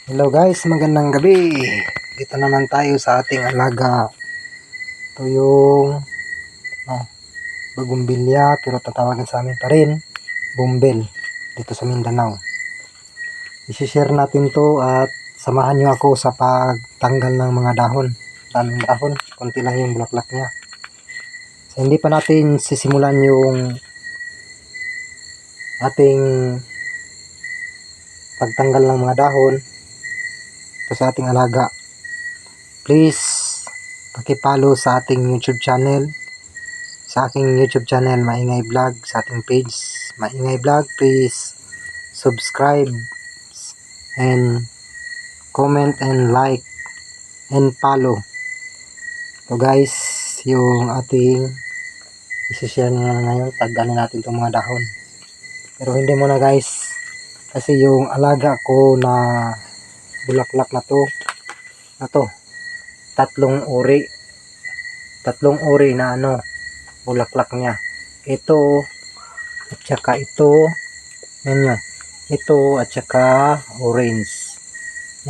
Hello guys, magandang gabi. Dito naman tayo sa ating alaga. Ito yung bagumbilya, pero tatawagan sa amin pa rin bumbel dito sa Mindanao. I-share natin to at samahan nyo ako sa pagtanggal ng mga dahon. Daming dahon, konti lang yung bulaklak niya. So, hindi pa natin sisimulan yung ating pagtanggal ng mga dahon ito sa ating alaga. Please paki-follow sa ating YouTube channel, sa aking YouTube channel Maingay Vlog, sa ating page Maingay Vlog. Please subscribe and comment and like and follow. So guys, yung ating isi-share na ngayon, tagdanin natin itong mga dahon. Pero hindi muna guys, kasi yung alaga ko na bulaklak na to, tatlong uri na bulaklak niya. Ito at saka ito, yan nyo, ito at saka orange.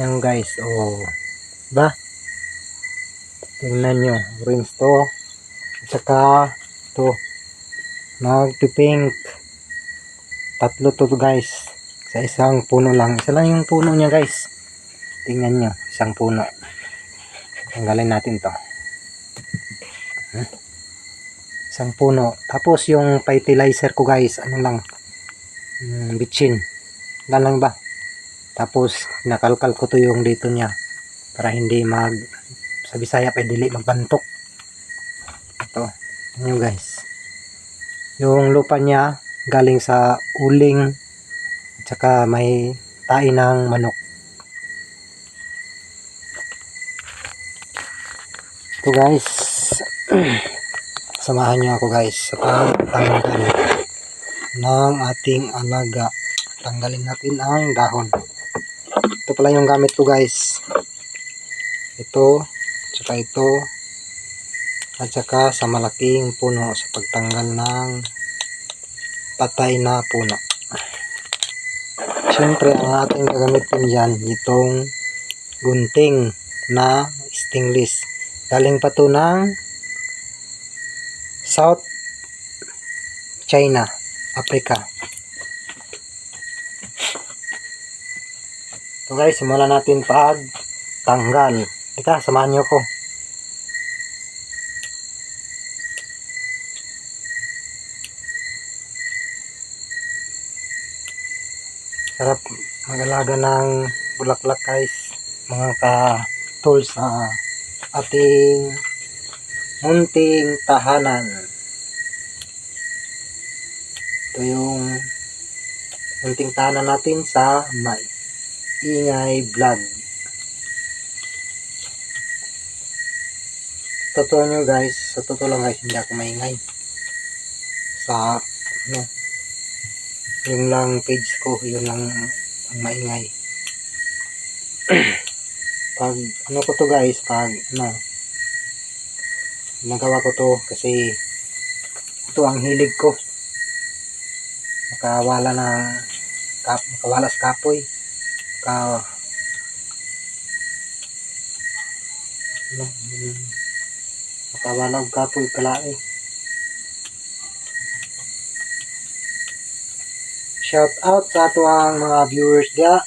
Yan guys, ba? Tingnan nyo, orange to at saka to nagpipink. Tatlo to guys sa isang puno lang. Isa lang yung puno niya guys. Tingnan nyo, isang puno. Tanggalin natin to. Isang puno. Tapos yung fertilizer ko guys, ano lang, bitchin. Lang ba? Tapos nakalkal ko to yung dito niya para hindi sa Bisaya pa dili magbantok. Ito, yun guys. Yung lupa niya galing sa uling at saka may tae ng manok. Ito guys. Samahan nyo ako guys sa pagtanggal ng ating alaga. Tanggalin natin ang dahon. Ito pala yung gamit ko guys. Ito, tsaka ito, at saka sa malaking puno sa pagtanggal ng patay na puno. Siyempre ang ating gagamitin dyan, itong gunting na stainless. Galing pa to ng South China, Africa. So guys, simulan natin pagtanggal. Ika, samahan nyo ko. Sarap mag-alaga ng bulaklak guys, mga ka-tools sa ating munting tahanan. Ito yung munting tahanan natin sa Maingay Vlog. Totoo nyo guys, sa totoo lang guys, hindi ako maingay. Sa yung lang page ko, yun lang ang maingay. Pag ko to guys, nagawa ko to kasi ito ang hilig ko. Makawala sa kapoy. Makawala og kapoy kalae. Shout out sa ato ang mga viewers dia.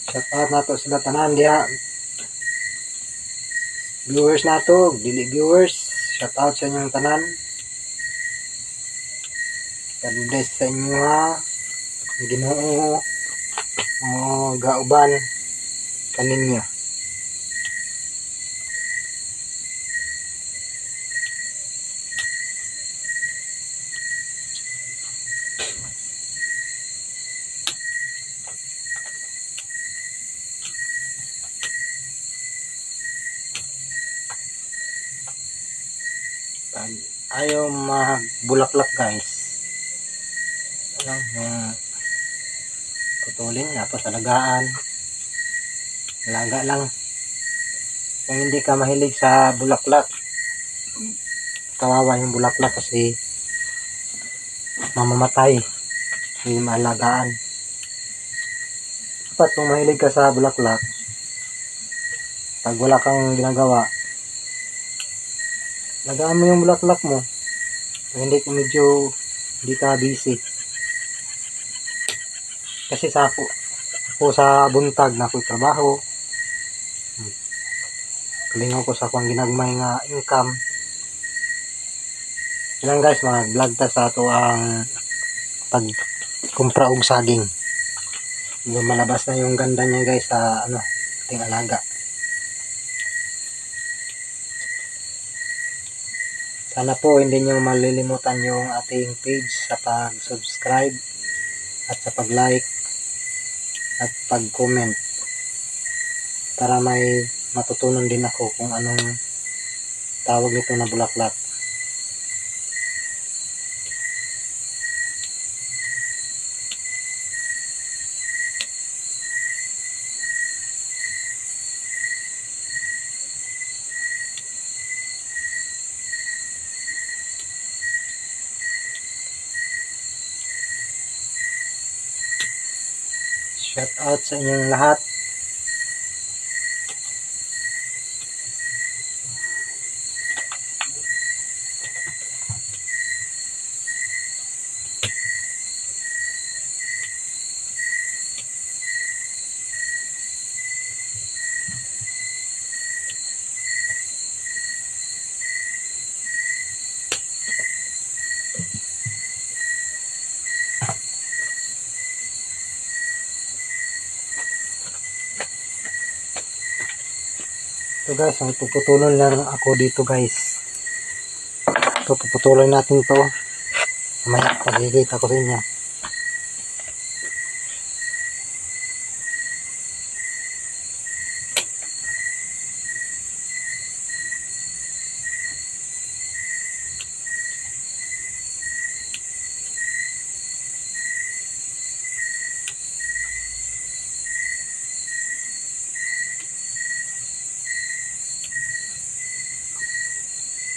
Shout out nato sila tanan dia. Viewers nato, dili viewers. Shout out sa inyong tanan. God bless sa inyo ha. Ginoo gauban kaninyo. Ayaw magbulaklak guys, yung putulin tapos alaga lang. Kung hindi ka mahilig sa bulaklak, kawawa yung bulaklak kasi mamamatay, hindi maalagaan. Dapat kung mahilig ka sa bulaklak, pag wala kang ginagawa, lagaan mo yung bulaklak mo. Hindi ka busy. Kasi ako sa buntag na ako'y trabaho. Kalingaw ko sa akong ginagmay nga income. Ilang guys, mga vlog ta sa ato ang pagkumpra og saging. Lumalabas na yung ganda niya guys sa ating alaga. Sana po hindi nyo malilimutan yung ating page sa pag-subscribe at sa pag-like at pag-comment para may matutunan din ako kung anong tawag nito na bulaklak. Shout out sa inyong lahat. Ito guys, ang puputulon lang ako dito guys. Ito, puputulon natin to. Mamaya pagkikita ko sa inyo.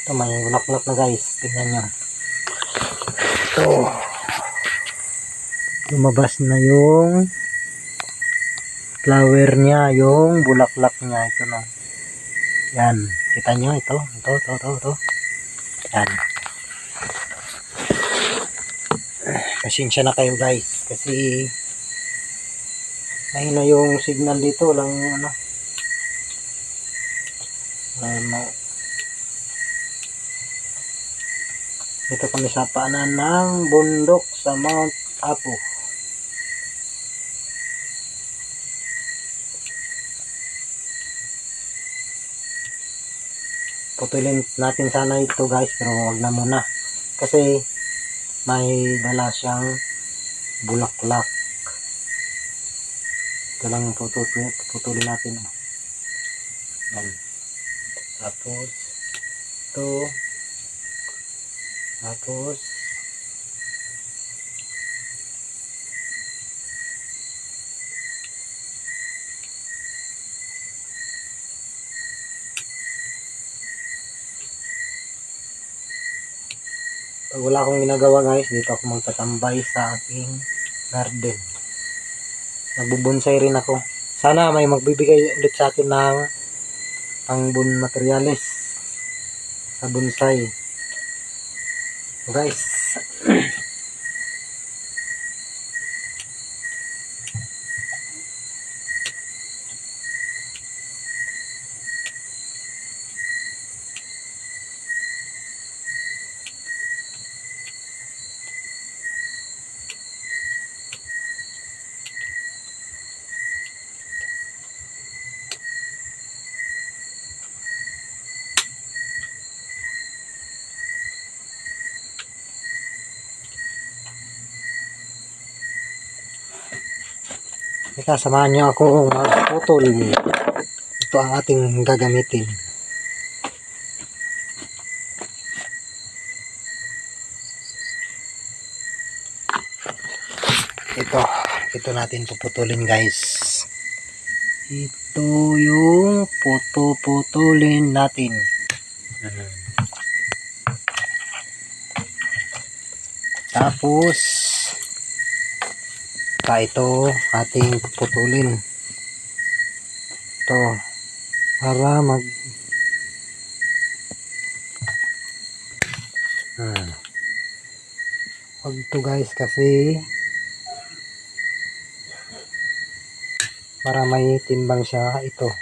Ito, may bulaklak na guys. Tingnan nyo. Ito. Lumabas na yung flower niya, yung bulaklak niya. Ito na. Yan. Kita nyo ito. Ito. Yan. Pasensya na kayo guys. Kasi mahina yung signal dito. Walang dito kami sa paanan ng bundok sa Mount Apo. Putulin natin sana ito guys, pero wag na muna. Kasi may dala siyang bulaklak. Ito lang putulin natin. Yan. Tapos ito. Tapos pag wala akong ginagawa guys, dito ako magtatambay sa aking garden. Nagbubonsay rin ako. Sana may magbibigay ulit sa akin ng pangbon materials sa bonsai. So guys, samahan nyo ako magputol. Ito ang ating gagamitin. Ito natin puputulin guys. Ito yung putulin natin. Tapos Saka ito ating puputulin. Ito para mag wag to guys kasi para may timbang siya. Ito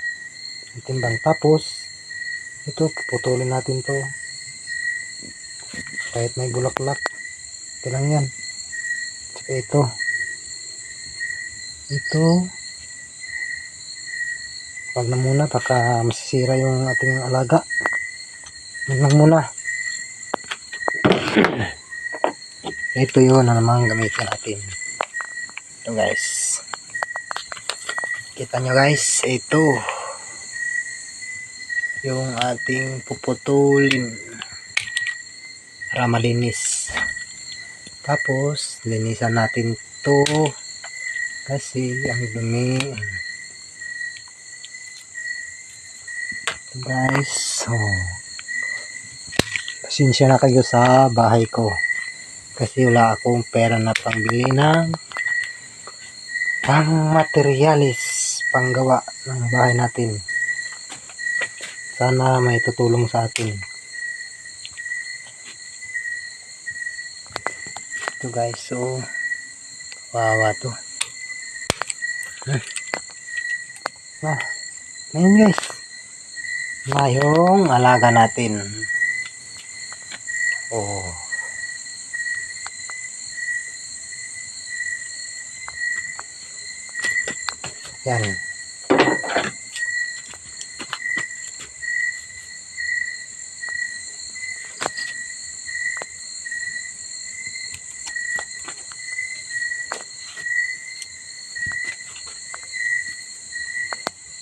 may timbang, tapos ito puputulin natin to kahit may bulaklak, ito lang yan. Saka ito wag na muna, baka masisira yung ating alaga. Wag lang muna. Ito yun na naman gamitin natin. Ito guys, kita nyo guys, ito yung ating puputulin para malinis. Tapos linisan natin to kasi ang dumi. Ito guys, pasensya na kayo sa bahay ko kasi wala akong pera na pangbili ng pang materialis, panggawa ng bahay natin. Sana may tutulong sa atin. Ito guys, so wawa to. Ngayon guys, yung alaga natin. Yan.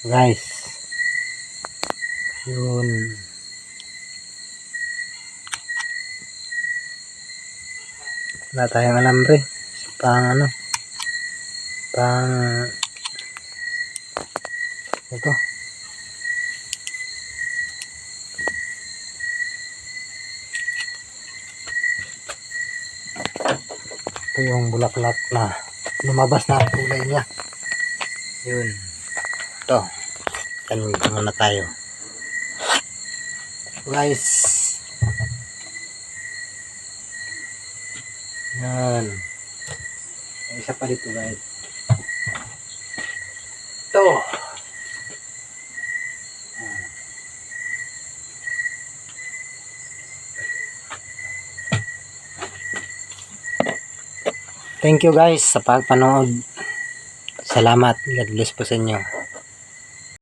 Guys, yun. Wala tayong alambre pang ito. Ito yung bulaklak na lumabas na ang kulay niya. Yun. Ito. Tanong muna tayo. Guys. Yan. May isa pa dito guys. Ito. Thank you guys sa pagpanood. Salamat. God bless po sa inyo.